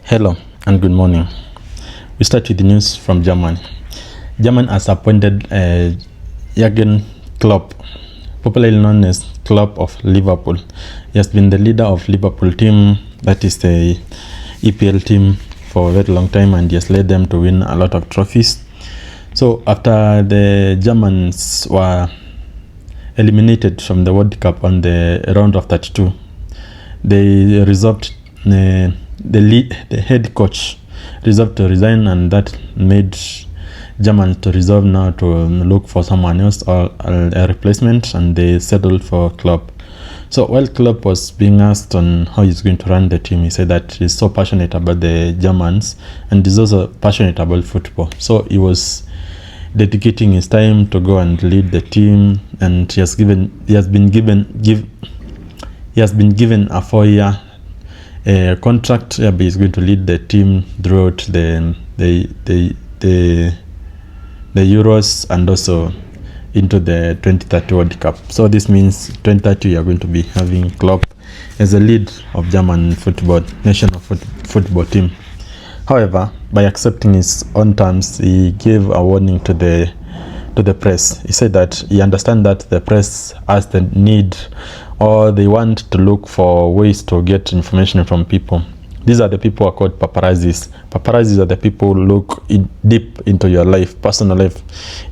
Hello and good morning. We start with the news from Germany. Germany has appointed Jurgen Klopp, popularly known as Klopp of Liverpool. He has been the leader of Liverpool team, that is the EPL team, for a very long time, and he has led them to win a lot of trophies. So after the Germans were eliminated from the World Cup on the round of 32, they resolved the head coach resolved to resign, and that made Germans to resolve now to look for someone else or a replacement, and they settled for Klopp. So while Klopp was being asked on how he's going to run the team, he said that he's so passionate about the Germans and he's also passionate about football. So he was dedicating his time to go and lead the team, and he has been given a 4-year contract whereby he's going to lead the team throughout the Euros and also into the 2030 World Cup. So this means 2030 we are going to be having Klopp as the lead of German national football team. However, by accepting his own terms, he gave a warning to the press. He said that he understands that the press has the need, or they want to look for ways to get information from people. These are the people who are called paparazzis. Paparazzis are the people who look deep into your life, personal life.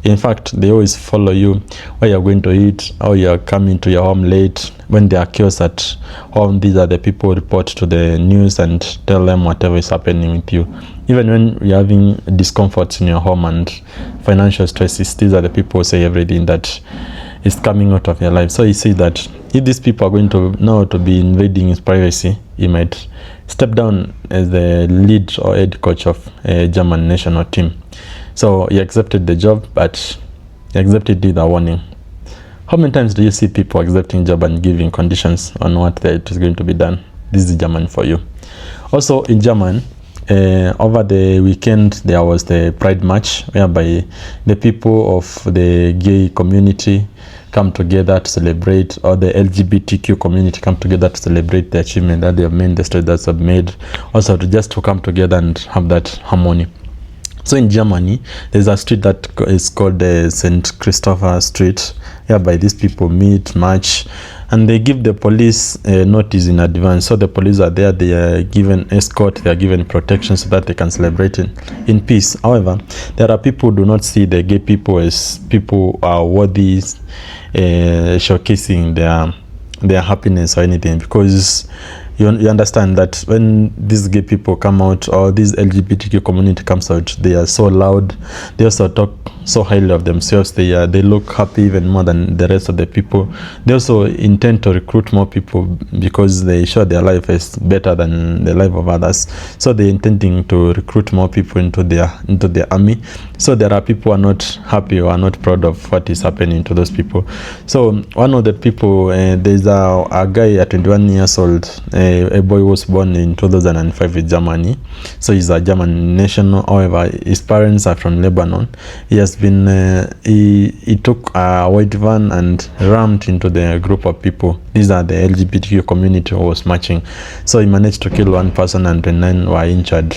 In fact, they always follow you, where you're going to eat, how you're coming to your home late. When there are chaos at home, these are the people who report to the news and tell them whatever is happening with you. Even when you're having discomforts in your home and financial stresses, these are the people who say everything that is coming out of your life. So he says that if these people are going to now to be invading his privacy, he might step down as the lead or head coach of a German national team. So he accepted the job, but he accepted with a warning. How many times do you see people accepting job and giving conditions on what it is going to be done? This is German for you. Also in German, over the weekend there was the Pride March, whereby the people of the gay community come together to celebrate, or the LGBTQ community come together to celebrate the achievement that they have made, the strides that they have made, also to come together and have that harmony. So in Germany, there's a street that is called the St. Christopher Street, whereby these people meet, march, and they give the police notice in advance. So the police are there, they are given escort, they are given protection so that they can celebrate in peace. However, there are people who do not see the gay people as people who are worthy, showcasing their happiness or anything, because you understand that when these gay people come out, or this LGBTQ community comes out, they are so loud, they also talk so highly of themselves, they look happy even more than the rest of the people. They also intend to recruit more people because they show their life is better than the life of others. So they're intending to recruit more people into their army. So there are people who are not happy or are not proud of what is happening to those people. So one of the people, there's a guy at 21 years old, a boy was born in 2005 in Germany. So he's a German national. However, his parents are from Lebanon. He has been he took a white van and rammed into the group of people. These are the LGBTQ community who was marching. So he managed to kill one person and 29 were injured.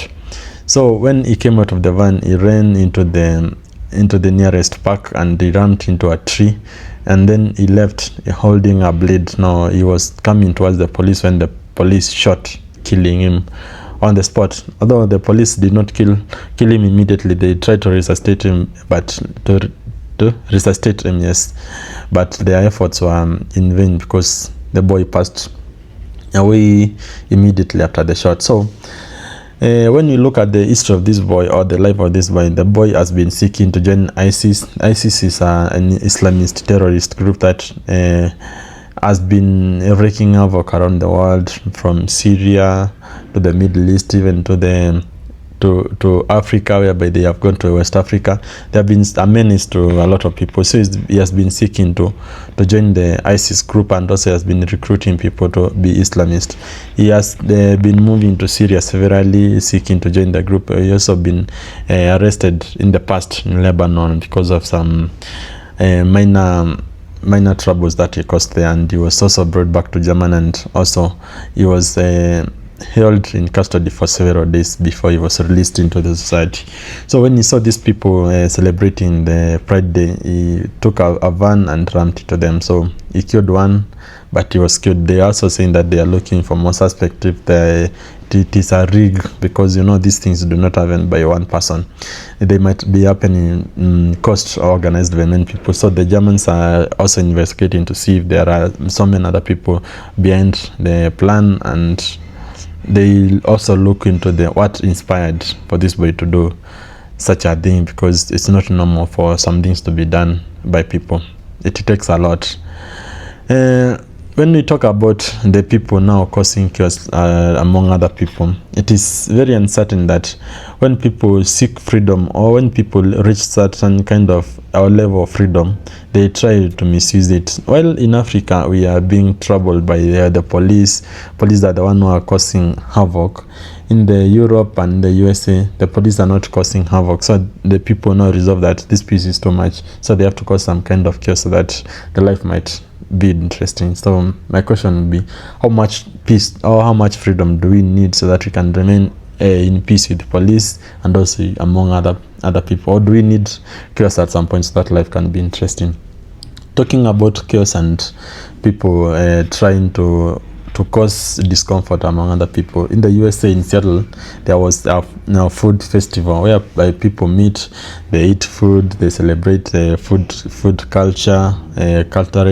So when he came out of the van, he ran into the nearest park and he rammed into a tree, and then he left holding a blade. Now he was coming towards the police when the police shot, killing him on the spot. Although the police did not kill him immediately, they tried to resuscitate him, but yes, but their efforts were in vain because the boy passed away immediately after the shot. So when you look at the history of this boy, or the life of this boy, the boy has been seeking to join ISIS. ISIS is an Islamist terrorist group that has been wreaking havoc around the world, from Syria to the Middle East, even to Africa, whereby they have gone to West Africa. They have been a menace to a lot of people. So he has been seeking to join the ISIS group, and also has been recruiting people to be Islamist. He has been moving to Syria severally, seeking to join the group. He also been arrested in the past in Lebanon because of some minor troubles that he caused there, and he was also brought back to Germany, and also he was held in custody for several days before he was released into the society. So when he saw these people celebrating the Pride Day, he took a van and rammed into them. So he killed one, but he was killed. They are also saying that they are looking for more suspects if it is a rig, because these things do not happen by one person. They might be happening caused or organized by many people. So the Germans are also investigating to see if there are so many other people behind the plan, and they also look into what inspired for this boy to do such a thing, because it's not normal for some things to be done by people. It takes a lot. When we talk about the people now causing chaos among other people, it is very uncertain that when people seek freedom, or when people reach certain kind of level of freedom, they try to misuse it. While in Africa, we are being troubled by the police. Police are the one who are causing havoc. In the Europe and the USA, the police are not causing havoc. So the people now resolve that this peace is too much. So they have to cause some kind of chaos so that the life might be interesting. So my question would be, how much peace or how much freedom do we need so that we can remain in peace with the police and also among other people? Or do we need chaos at some point so that life can be interesting? Talking about chaos and people trying to cause discomfort among other people. In the USA, in Seattle, there was a food festival where people meet, they eat food, they celebrate food culture, cultural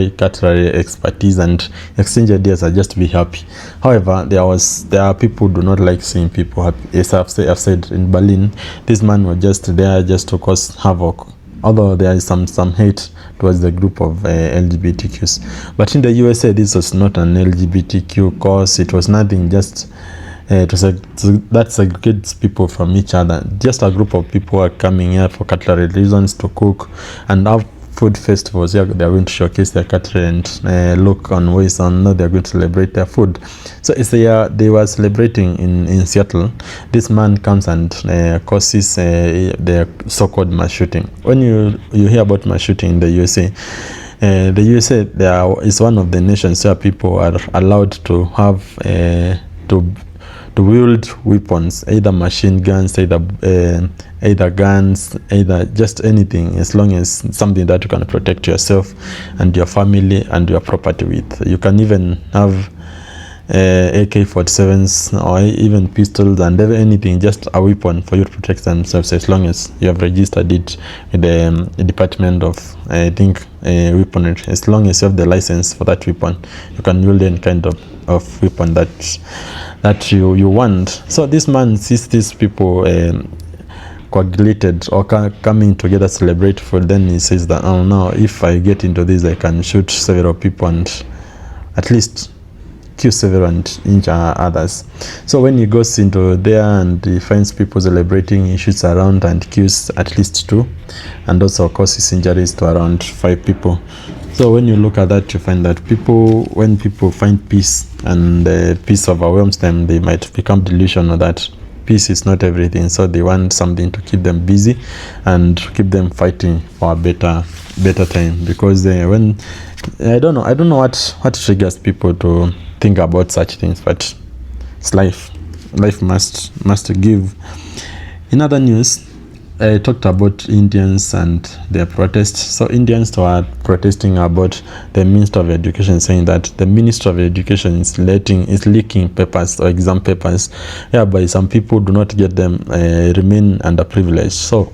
expertise, and exchange ideas are just to be happy. However, there are people who do not like seeing people happy. As I've said in Berlin, this man was just there just to cause havoc, although there is some hate towards the group of LGBTQs. But in the USA, this was not an LGBTQ cause. It was nothing, just that segregates people from each other. Just a group of people are coming here for cultural reasons, to cook and have food festivals. They're going to showcase their culture and look on ways on how they're going to celebrate their food. So it's they were celebrating in Seattle. This man comes and causes the so-called mass shooting. When you hear about mass shooting in the USA, the USA is one of the nations where people are allowed to have to wield weapons, either machine guns, either guns, either just anything, as long as something that you can protect yourself and your family and your property with. You can even have AK-47s or even pistols and anything, just a weapon for you to protect themselves, as long as you have registered it with the Department of, I think, weaponry. As long as you have the license for that weapon, you can wield any kind of weapon that you want. So this man sees these people coagulated or coming together to celebrate food. Then he says that, oh no, if I get into this, I can shoot several people and at least kill several and injure others. So when he goes into there and he finds people celebrating, he shoots around and kills at least 2, and also causes injuries to around 5 people. So when you look at that, you find that when people find peace and peace overwhelms them, they might become delusional that peace is not everything. So they want something to keep them busy and keep them fighting for a better time. Because when I don't know what triggers people to think about such things, but it's life. Life must give. In other news, I talked about Indians and their protests. So Indians were protesting about the Minister of Education, saying that the Minister of Education is leaking papers or exam papers, whereby some people do not get them, remain underprivileged. So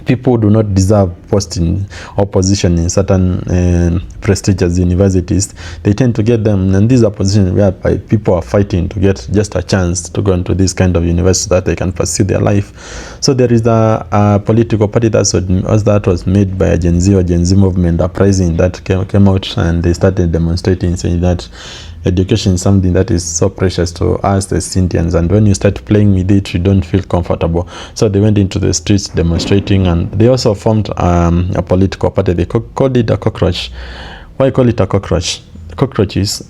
people do not deserve posting or position in certain prestigious universities. They tend to get them, and these are positions whereby people are fighting to get just a chance to go into this kind of university so that they can pursue their life. So there is a political party that was made by a Gen Z or Gen Z movement uprising that came out, and they started demonstrating, saying that education is something that is so precious to us as Indians, and when you start playing with it, you don't feel comfortable. So they went into the streets demonstrating, and they also formed a political party. They called it a cockroach. Why call it a cockroach? cockroaches,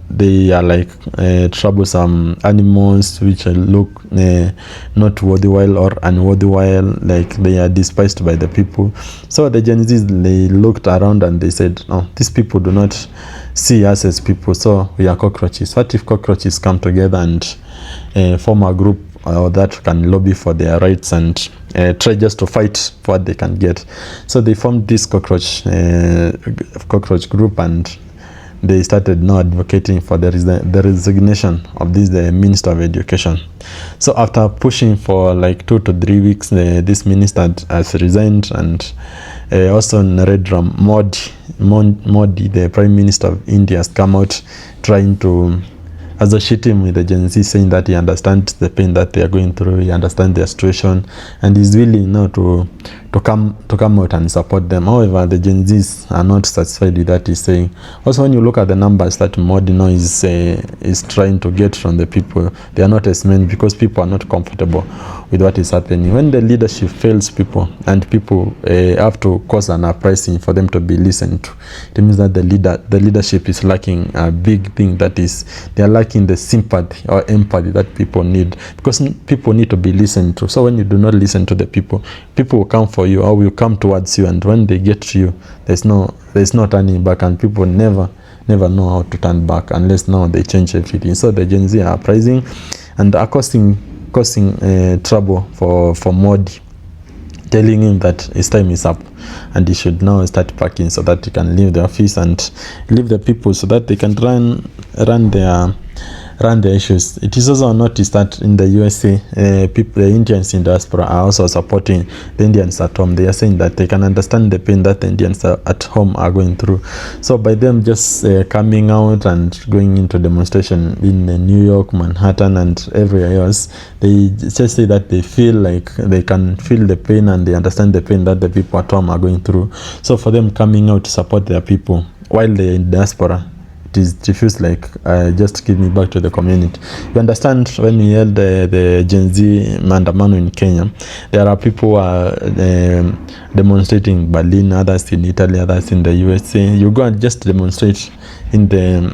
they are like troublesome animals which look not worthwhile or unworthwhile, like they are despised by the people. So the Gen Zs, they looked around and they said, no, these people do not see us as people, so we are cockroaches. What if cockroaches come together and form a group that can lobby for their rights and try just to fight for what they can get? So they formed this cockroach group, and they started now advocating for the resignation of this Minister of Education. So after pushing for like 2 to 3 weeks, this minister has resigned, and also Narendra Modi, the Prime Minister of India, has come out trying to associate him with the Gen Z, saying that he understands the pain that they are going through, he understands their situation, and is willing now to come out and support them. However, the Gen Zs are not satisfied with that he's saying. Also, when you look at the numbers that Modi now is trying to get from the people, they are not as many, because people are not comfortable with what is happening. When the leadership fails people, and people have to cause an uprising for them to be listened to, it means that the leadership is lacking a big thing, that is, they are lacking the sympathy or empathy that people need, because people need to be listened to. So when you do not listen to the people will come for you, or will come towards you, and when they get to you, there's no turning back, and people never know how to turn back unless now they change everything. So the Gen Z are uprising and are causing trouble for Modi, telling him that his time is up and he should now start packing so that he can leave the office and leave the people so that they can run their issues. It is also noticed that in the USA, the Indians in diaspora are also supporting the Indians at home. They are saying that they can understand the pain that the Indians at home are going through. So by them just coming out and going into demonstration in New York, Manhattan, and everywhere else, they just say that they feel like they can feel the pain and they understand the pain that the people at home are going through. So for them coming out to support their people while they're in diaspora, it feels like just give me back to the community. You understand, when we held the Gen Z Maandamano in Kenya, there are people who are demonstrating in Berlin, others in Italy, others in the USA. You go and just demonstrate in the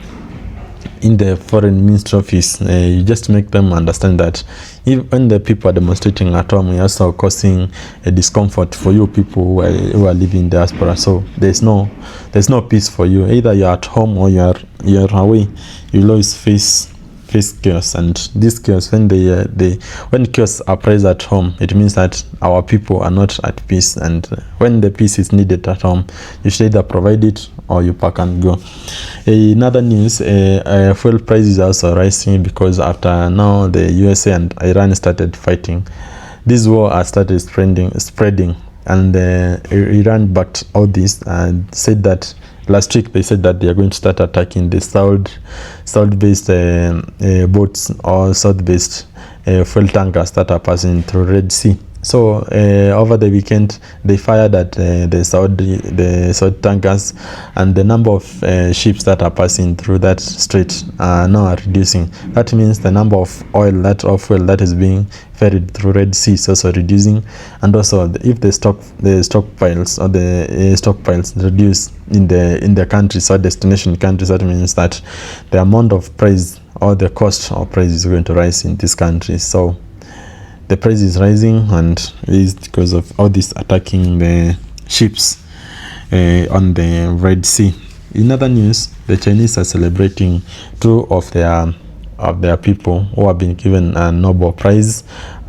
foreign ministry office. You just make them understand that when the people are demonstrating at home, you're also causing a discomfort for you people who are living in diaspora. So there's no peace for you. Either you're at home or you're away. You'll always face chaos, and this chaos, when when chaos appears at home, it means that our people are not at peace, and when the peace is needed at home, you should either provide it or you pack and go. In other news, fuel prices are also rising, because after now the USA and Iran started fighting, this war has started spreading, and Iran backed all this and said that last week they said that they are going to start attacking the south-based boats or south-based fuel tankers that are passing through Red Sea. So over the weekend they fired at the Saudi tankers, and the number of ships that are passing through that strait are now reducing. That means the number of fuel that is being ferried through Red Sea is also reducing, and also if the stockpiles reduce in the countries or destination countries, that means that the amount of price or the cost of price is going to rise in these countries. So the price is rising, and it is because of all this attacking the ships on the Red Sea. In other news, the Chinese are celebrating 2 of their people who have been given a Nobel Prize.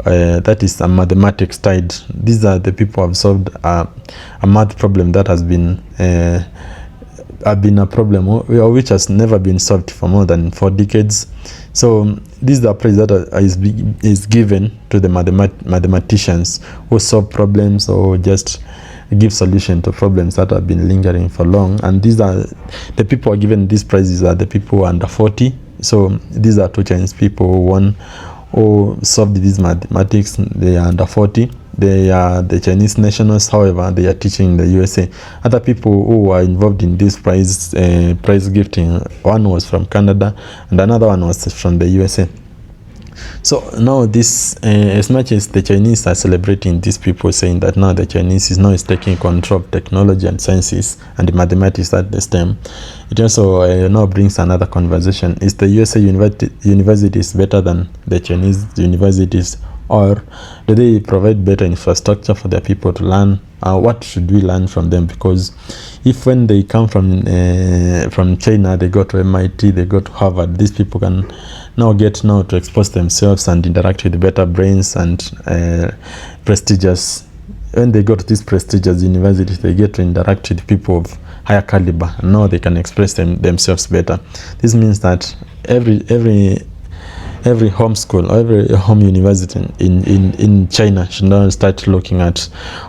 That is a mathematics tied. These are the people who have solved a math problem that has been a problem which has never been solved for more than 4 decades. So this is the prize that is given to the mathematicians who solve problems or just give solution to problems that have been lingering for long. And these are the people who are given these prizes are the people who are under 40. So these are 2 Chinese people who solved these mathematics. They are under 40. They are the Chinese nationals, however, they are teaching in the USA. Other people who were involved in this prize gifting, one was from Canada and another one was from the USA. So now this, as much as the Chinese are celebrating these people saying that now the Chinese is taking control of technology and sciences and mathematics at the STEM, it also now brings another conversation. Is the USA universities better than the Chinese universities, or do they provide better infrastructure for their people to learn? What should we learn from them? Because if when they come from China, they go to MIT, they go to Harvard, these people can now get to expose themselves and interact with better brains and prestigious. When they go to these prestigious universities, they get to interact with people of higher caliber, and now they can express themselves better. This means that every home school or every home university in China should now start looking at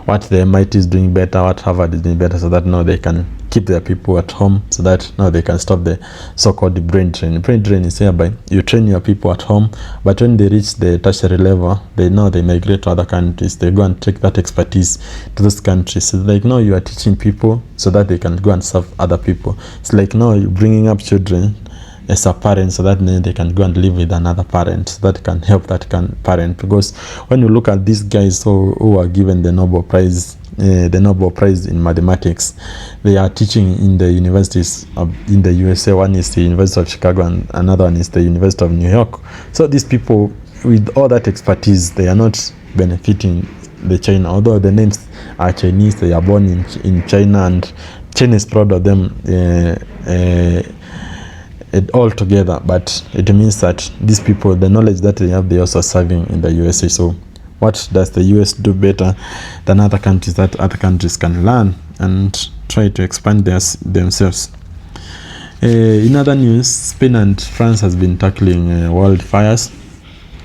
what the MIT is doing better, what Harvard is doing better, so that now they can keep their people at home, so that now they can stop the so-called brain drain. Brain drain is hereby you train your people at home, but when they reach the tertiary level, they migrate to other countries. They go and take that expertise to those countries. So like now you are teaching people so that they can go and serve other people. It's like now you're bringing up children as a parent, so that they can go and live with another parent that can help that parent. Because when you look at these guys who are given the Nobel Prize in mathematics, they are teaching in the universities in the USA. One is the University of Chicago and another one is the University of New York. So these people with all that expertise, they are not benefiting the China, although the names are Chinese. They are born in China, and China is proud of them all together, but it means that these people, the knowledge that they have, they also serving in the USA. So what does the US do better than other countries that other countries can learn and try to expand themselves? In other news, Spain and France has been tackling wildfires.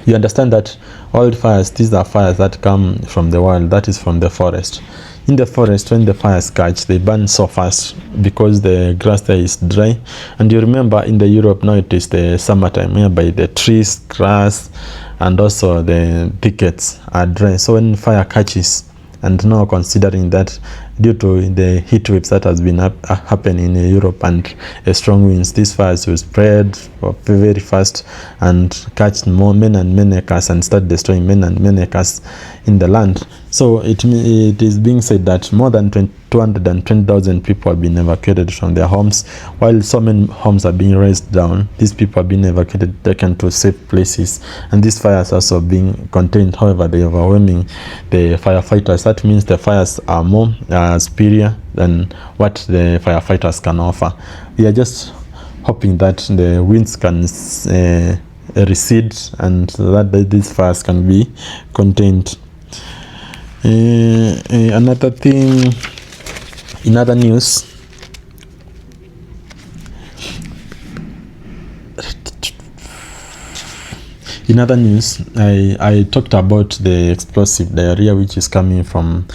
You understand that wildfires, these are fires that come from the wild, that is from the forest. In the forest, when the fires catch, they burn so fast because the grass there is dry. And you remember in the Europe now it is the summertime, whereby the trees, grass, and also the thickets are dry. So when fire catches, and now considering that due to the heat waves that has been happening in Europe and strong winds, these fires will spread very fast and catch men and many acres and start destroying men and many acres in the land. So it is being said that more than 220,000 people have been evacuated from their homes. While so many homes are being razed down, these people are being evacuated, taken to safe places, and these fires also being contained. However, they are overwhelming the firefighters. That means the fires are more superior than what the firefighters can offer. We are just hoping that the winds can recede and that these fires can be contained. Another thing, in other news, I talked about the explosive diarrhea which is coming from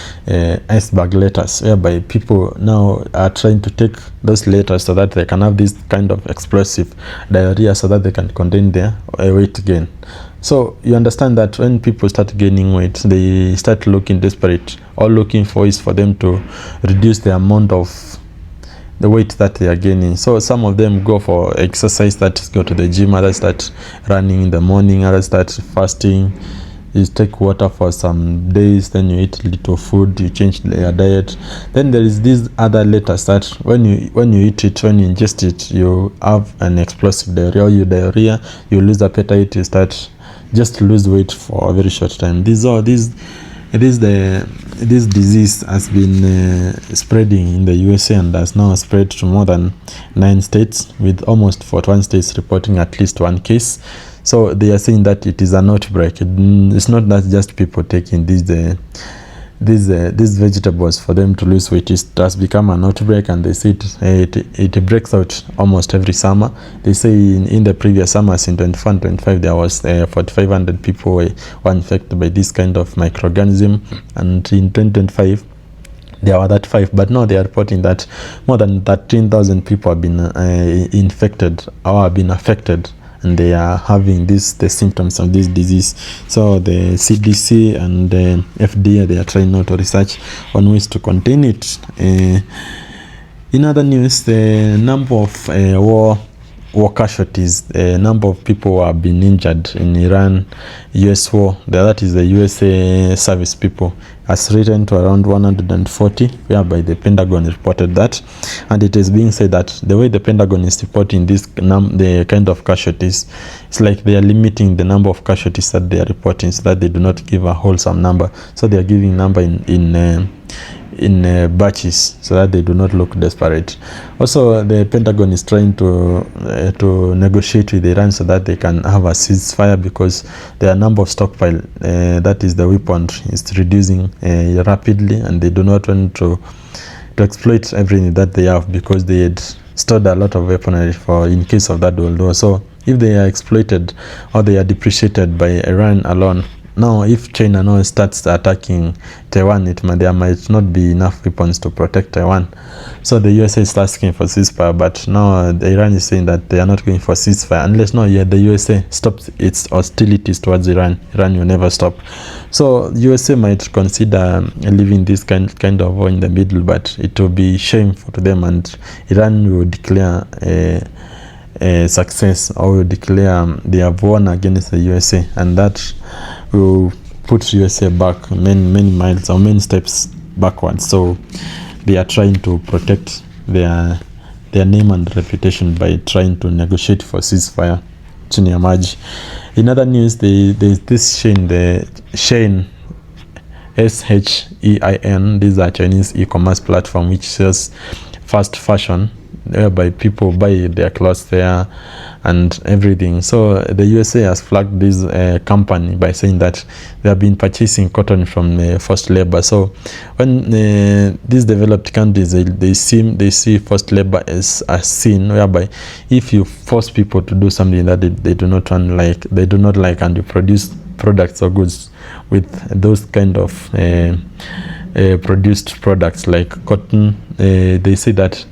iceberg lettuce, whereby people now are trying to take those lettuce so that they can have this kind of explosive diarrhea so that they can contain their weight gain. So you understand that when people start gaining weight, they start looking desperate or looking for ways for them to reduce the amount of the weight that they are gaining. So some of them go for exercise, that is go to the gym, others start running in the morning, others start fasting. You take water for some days, then you eat little food, you change your diet. Then there is this other lettuce that when you eat it, when you ingest it, you have an explosive diarrhea, you lose appetite, you start just lose weight for a very short time. This disease has been spreading in the USA and has now spread to more than 9 states, with almost 41 states reporting at least one case. So they are saying that it is an outbreak. It's not that just people taking these vegetables for them to lose weight. It has become an outbreak, and they say it breaks out almost every summer. They say in the previous summers in 24 and 25 there was 4,500 people were infected by this kind of microorganism, and in 2025 there were that 5, but now they are reporting that more than 13,000 people have been infected or have been affected, and they are having the symptoms of this disease. So the CDC and the FDA, they are trying now to research on ways to contain it. In other news, the number of war war casualties, a number of people who have been injured in Iran US war, that is the USA service people, has risen to around 140, whereby the Pentagon reported that. And it is being said that the way the Pentagon is reporting the kind of casualties, it's like they are limiting the number of casualties that they are reporting, so that they do not give a wholesome number. So they are giving number in batches, so that they do not look desperate. Also, the Pentagon is trying to negotiate with Iran so that they can have a ceasefire, because their number of stockpile, that is the weapon, is reducing rapidly, and they do not want to exploit everything that they have, because they had stored a lot of weaponry for in case of that world war. So if they are exploited or they are depreciated by Iran alone, now if China now starts attacking Taiwan, there might not be enough weapons to protect Taiwan. So the USA is asking for ceasefire, but now Iran is saying that they are not going for ceasefire unless the USA stops its hostilities towards Iran. Iran will never stop. So USA might consider leaving this kind of war in the middle, but it will be shameful to them, and Iran will declare a success, or will declare they have won against the USA, and that will put USA back many miles or many steps backwards. So they are trying to protect their name and reputation by trying to negotiate for ceasefire chini ya maji. In other news, there's this Shein, the Shein, SHEIN. These are Chinese e-commerce platform which sells fast fashion, whereby people buy their clothes there and everything. So the USA has flagged this company by saying that they have been purchasing cotton from forced labor. So when these developed countries, they see forced labor as a sin, whereby if you force people to do something that they do not like, and you produce products or goods with those kind of produced products like cotton, they say that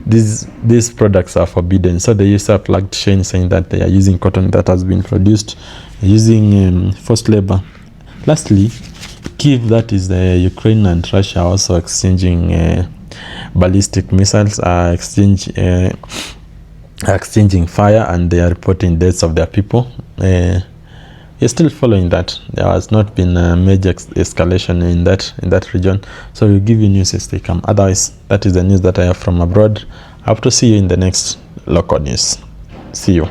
these products are forbidden. So the USA flagged Shein, saying that they are using cotton that has been produced using forced labor. Lastly, Kyiv, that is the Ukraine and Russia, also exchanging ballistic missiles, are exchanging fire, and they are reporting deaths of their people. You're still following that. There has not been a major escalation in that region. So we'll give you news as they come. Otherwise, that is the news that I have from abroad. I hope to see you in the next local news. See you.